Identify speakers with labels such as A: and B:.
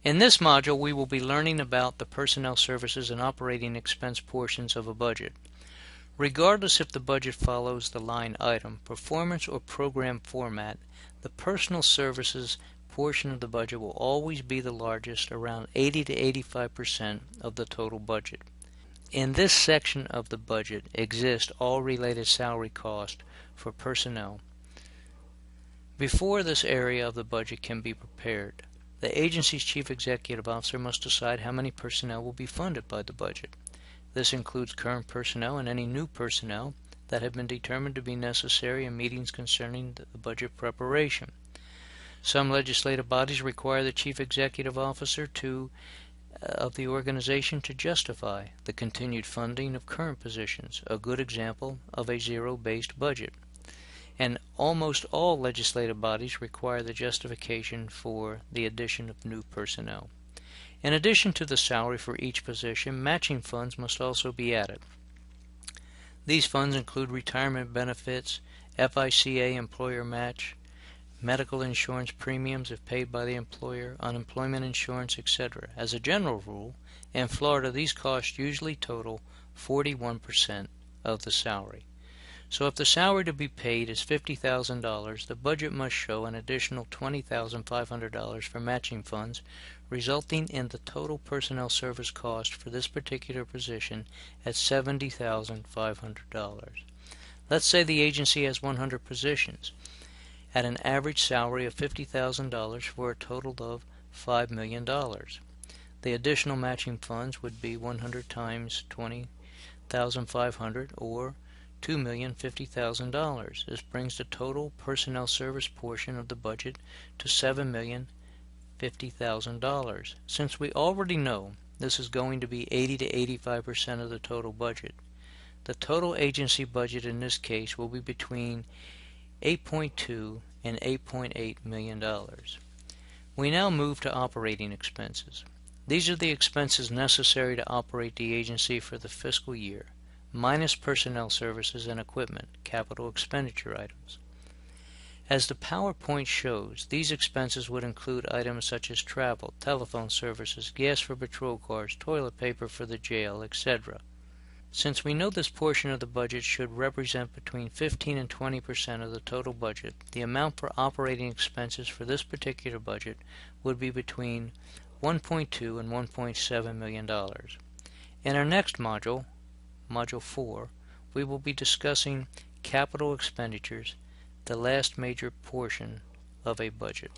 A: In this module, we will be learning about the personnel services and operating expense portions of a budget. Regardless if the budget follows the line item, performance, or program format, the personnel services portion of the budget will always be the largest, around 80 to 85% of the total budget. In this section of the budget exist all related salary costs for personnel. Before this area of the budget can be prepared, the agency's chief executive officer must decide how many personnel will be funded by the budget. This includes current personnel and any new personnel that have been determined to be necessary in meetings concerning the budget preparation. Some legislative bodies require the chief executive officer of the organization to justify the continued funding of current positions, a good example of a zero-based budget. And almost all legislative bodies require the justification for the addition of new personnel. In addition to the salary for each position, matching funds must also be added. These funds include retirement benefits, FICA employer match, medical insurance premiums if paid by the employer, unemployment insurance, etc. As a general rule, in Florida these costs usually total 41% of the salary. So if the salary to be paid is $50,000, the budget must show an additional $20,500 for matching funds, resulting in the total personnel service cost for this particular position at $70,500. Let's say the agency has 100 positions at an average salary of $50,000 for a total of $5 million. The additional matching funds would be 100 times $20,500 or $2,050,000. This brings the total personnel service portion of the budget to $7,050,000. Since we already know this is going to be 80 to 85% of the total budget, the total agency budget in this case will be between $8.2 and $8.8 million. We now move to operating expenses. These are the expenses necessary to operate the agency for the fiscal year, minus personnel services and equipment, capital expenditure items. As the PowerPoint shows, these expenses would include items such as travel, telephone services, gas for patrol cars, toilet paper for the jail, etc. Since we know this portion of the budget should represent between 15 and 20% of the total budget, the amount for operating expenses for this particular budget would be between $1.2 and $1.7 million. In our next module, Module 4, we will be discussing capital expenditures, the last major portion of a budget.